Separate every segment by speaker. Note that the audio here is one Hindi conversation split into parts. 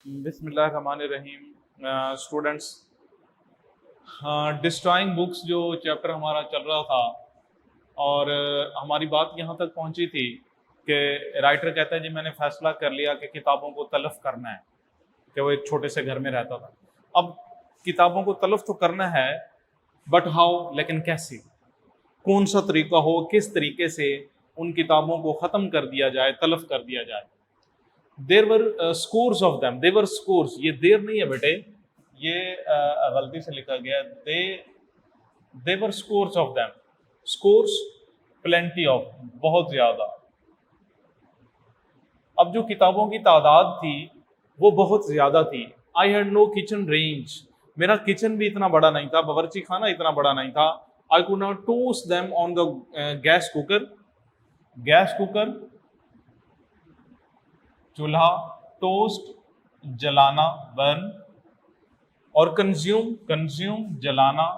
Speaker 1: बिस्मिल्लाहिर्रहमानिर्रहीम। स्टूडेंट्स, डिस्ट्रॉइंग बुक्स जो चैप्टर हमारा चल रहा था और हमारी बात यहाँ तक पहुँची थी कि राइटर कहता है जी मैंने फैसला कर लिया कि किताबों को तलफ करना है, कि वो एक छोटे से घर में रहता था। अब किताबों को तलफ तो करना है, बट हाउ, लेकिन कैसे, कौन सा तरीका हो, किस तरीके से उन किताबों को ख़त्म कर दिया जाए, तलफ कर दिया जाए। There were scores of them, there were scores, ये देर नहीं है बेटे, ये गलती से लिखा गया, there were scores of them. Scores plenty of, बहुत ज्यादा। अब जो किताबों की तादाद थी वो बहुत ज्यादा थी। I had no kitchen range, मेरा किचन भी इतना बड़ा नहीं था, बावर्ची खाना इतना बड़ा नहीं था। I could not toast them on the gas cooker, gas cooker, चूल्हा, टोस्ट, जलाना, बर्न, और कंज्यूम, कंज्यूम, जलाना,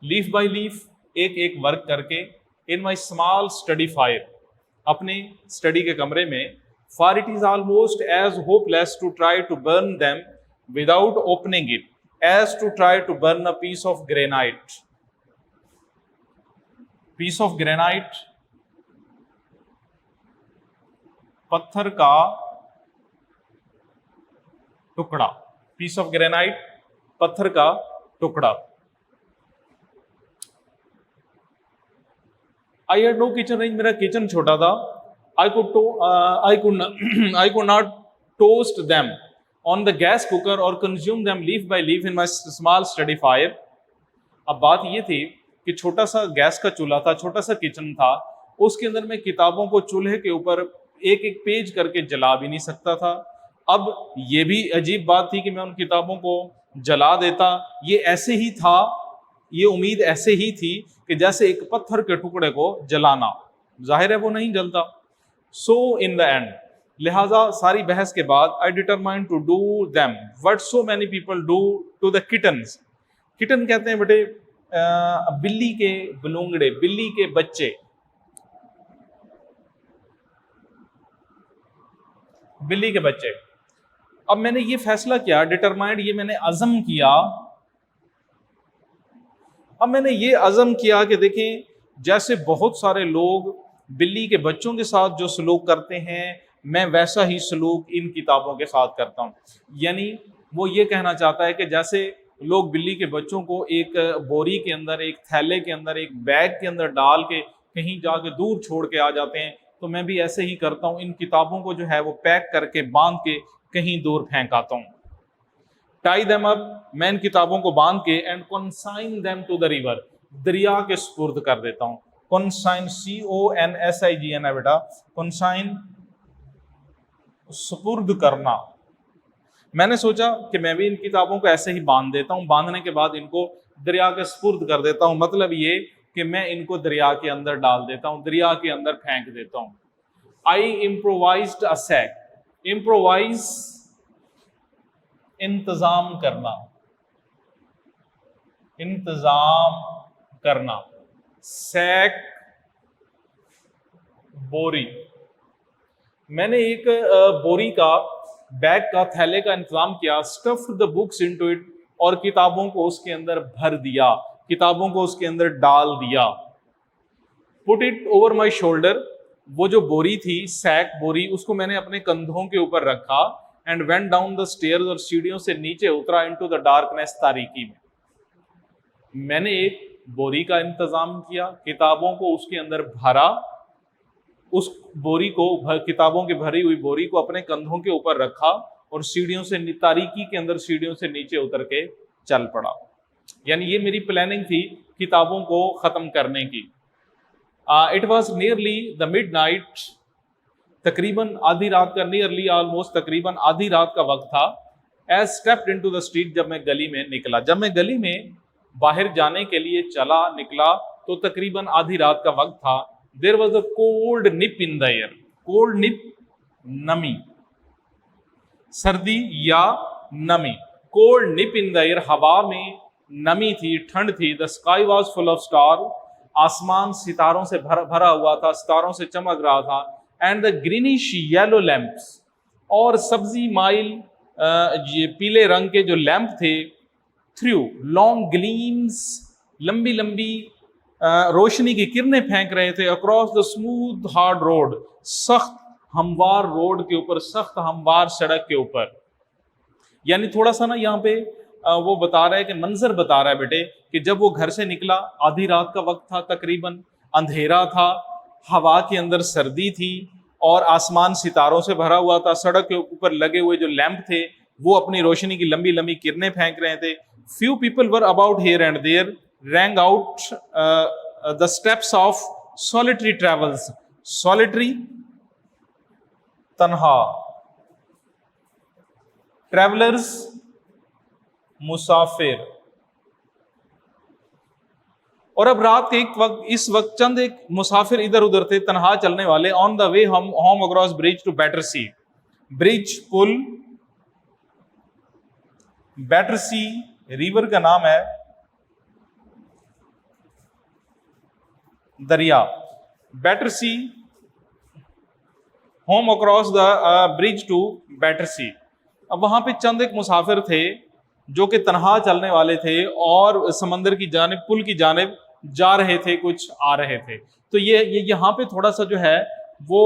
Speaker 1: लीफ बाय लीफ, एक एक वर्क करके। In my small study fire, अपने स्टडी के कमरे में। For it is almost as hopeless to try to burn them without opening it as to try to burn a piece of granite. Piece of granite, पत्थर का टुकड़ा, पीस ऑफ ग्रेनाइट, पत्थर का टुकड़ा। I had no kitchen range, मेरा किचन छोटा था। I could not toast them on the gas cooker और consume them leaf by leaf in my small study fire. अब बात ये थी कि छोटा सा गैस का चूल्हा था, छोटा सा किचन था, उसके अंदर मैं किताबों को चूल्हे के ऊपर एक एक पेज करके जला भी नहीं सकता था। अब ये भी अजीब बात थी कि मैं उन किताबों को जला देता। ये ऐसे ही था, ये उम्मीद ऐसे ही थी कि जैसे एक पत्थर के टुकड़े को जलाना, जाहिर है वो नहीं जलता। सो इन द एंड, लिहाजा सारी बहस के बाद, I determine to do them what so many people do to the kittens. Kitten कहते हैं बेटे बिल्ली के बलूंगड़े, बिल्ली के बच्चे, बिल्ली के बच्चे। अब मैंने ये फैसला किया, डिटरमाइंड, ये मैंने अज़म किया। अब मैंने ये अज़म किया कि देखें, जैसे बहुत सारे लोग बिल्ली के बच्चों के साथ जो सलूक करते हैं, मैं वैसा ही सलूक इन किताबों के साथ करता हूँ। यानी वो ये कहना चाहता है कि जैसे लोग बिल्ली के बच्चों को एक बोरी के अंदर, एक थैले के अंदर, एक बैग के अंदर डाल के कहीं जाके दूर छोड़ के आ जाते हैं, तो मैं भी ऐसे ही करता हूँ। इन किताबों को जो है वो पैक करके बांध के कहीं दूर फेंक आता हूँ। टाई देम अप, मैं इन किताबों को बांध के, and consign them to the river, दरिया के सुपुर्द कर देता हूँ। कॉन्साइन, CONSIGN है बेटा, कॉन्साइन, सुपुर्द करना। मैंने सोचा कि मैं भी इन किताबों को ऐसे ही बांध देता हूँ, बांधने के बाद इनको दरिया के सुपुर्द कर देता हूँ। मतलब ये कि मैं इनको दरिया के अंदर डाल देता हूँ, दरिया के अंदर फेंक देता हूँ। आई इम्प्रोवाइज्ड अ सैक, इम्प्रोवाइज, इंतजाम करना, इंतजाम करना, सैक, बोरी। मैंने एक बोरी का, बैग का, थैले का इंतजाम किया। Stuffed the books into it, और किताबों को उसके अंदर भर दिया, किताबों को उसके अंदर डाल दिया। Put it over my shoulder, वो जो बोरी थी, सैक बोरी, उसको मैंने अपने कंधों के ऊपर रखा। And went down the stairs, और सीढ़ियों से नीचे उतरा, इनटू द डार्कनेस, तारीकी में। मैंने एक बोरी का इंतजाम किया, किताबों को उसके अंदर भरा, उस बोरी को, किताबों की भरी हुई बोरी को अपने कंधों के ऊपर रखा, और सीढ़ियों से, तारीकी के अंदर सीढ़ियों से नीचे उतर के चल पड़ा। यानी ये मेरी प्लानिंग थी किताबों को खत्म करने की। It was nearly the mid night, तकरीबन आधी रात का, नियरली ऑलमोस्ट तकरीबन आधी रात का वक्त था। As stepped into the street, जब मैं गली में निकला, जब मैं गली में बाहर जाने के लिए चला, निकला, तो तकरीबन आधी रात का वक्त था। There was a cold nip in the air, cold nip, नमी, सर्दी या नमी, cold nip in the air, हवा में नमी थी, ठंड थी। The sky was full of star, आसमान सितारों से भरा हुआ था, सितारों से चमक रहा था। And the greenish yellow lamps, और सब्जी माइल ये पीले रंग के जो लैंप थे, थ्रू लॉन्ग ग्लीम्स, लंबी लंबी रोशनी की किरणें फेंक रहे थे, across the smooth hard road, सख्त हमवार रोड के ऊपर, सख्त हमवार सड़क के ऊपर। यानी थोड़ा सा ना यहाँ पे वो बता रहा है कि मंजर बता रहा है बेटे कि जब वो घर से निकला, आधी रात का वक्त था तकरीबन, अंधेरा था, हवा के अंदर सर्दी थी और आसमान सितारों से भरा हुआ था। सड़क के ऊपर लगे हुए जो लैंप थे वो अपनी रोशनी की लंबी लंबी किरणें फेंक रहे थे। Few people were about here and there, rang out the steps of solitary travels. Solitary तन्हा, ट्रेवलर्स मुसाफिर। और अब रात के इस वक्त चंद एक मुसाफिर इधर उधर थे, तनहा चलने वाले, ऑन द वे हम home across bridge to Battersea. Bridge पुल, बैटरसी रिवर का नाम है, दरिया। Battersea, home across the bridge to Battersea. अब वहां पे चंद एक मुसाफिर थे जो कि तनहा चलने वाले थे और समंदर की जानिब, पुल की जानिब जा रहे थे, कुछ आ रहे थे। तो ये यहाँ पे थोड़ा सा जो है वो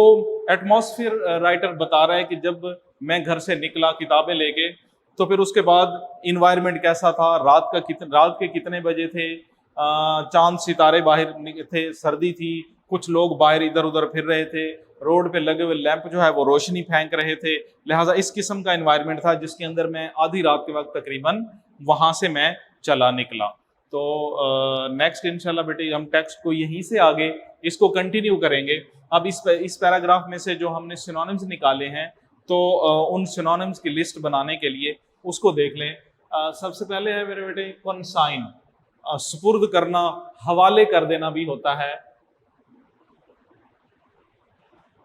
Speaker 1: एटमॉस्फेयर राइटर बता रहा है कि जब मैं घर से निकला किताबें लेके, तो फिर उसके बाद इन्वायरमेंट कैसा था, रात के कितने बजे थे, चांद सितारे बाहर थे, सर्दी थी, कुछ लोग बाहर इधर उधर फिर रहे थे, रोड पे लगे हुए लैंप जो है वो रोशनी फेंक रहे थे। लिहाजा इस किस्म का एनवायरनमेंट था जिसके अंदर मैं आधी रात के वक्त तकरीबन वहां से मैं चला निकला। तो नेक्स्ट इंशाल्लाह बेटे हम टेक्स्ट को यहीं से आगे इसको कंटिन्यू करेंगे। अब इस पैराग्राफ में से जो हमने सिनोनिम्स निकाले हैं, तो उन सिनोनिम्स की लिस्ट बनाने के लिए उसको देख लें। सबसे पहले है मेरे बेटे कॉन्साइन, सुपुर्द करना, हवाले कर देना भी होता है,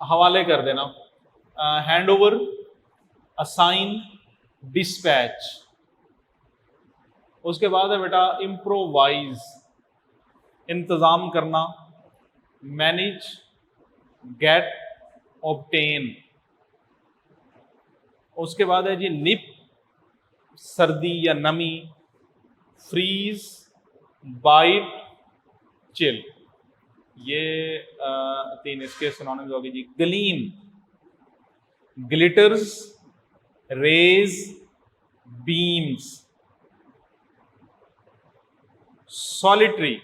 Speaker 1: हवाले कर देना। Hand over, assign, dispatch. उसके बाद है बेटा इम्प्रोवाइज, इंतजाम करना, मैनेज, गेट, ऑब्टेन। उसके बाद है जी निप, सर्दी या नमी, फ्रीज, बाइट, चिल। ये तीन इसके सिनोनिम्स हो गए जी। गलीम, ग्लिटर्स, रेज, बीम्स। सॉलिटरी,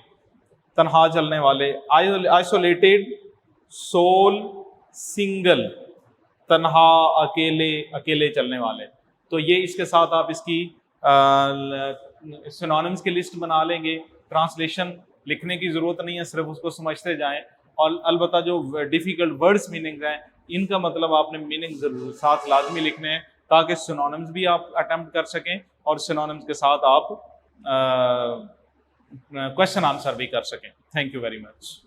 Speaker 1: तन्हा चलने वाले, आइसोलेटेड, सोल, सिंगल, तन्हा, अकेले, अकेले चलने वाले। तो ये इसके साथ आप इसकी सिनोनिम्स की लिस्ट बना लेंगे। ट्रांसलेशन लिखने की जरूरत नहीं है, सिर्फ उसको समझते जाएं। और अलबत्ता जो डिफिकल्ट वर्ड्स मीनिंग हैं, इनका मतलब आपने मीनिंग साथ लाजमी लिखने हैं ताकि सिनोनिम्स भी आप अटेम्प्ट कर सकें और सिनोनिम्स के साथ आप क्वेश्चन आंसर भी कर सकें। Thank you very much.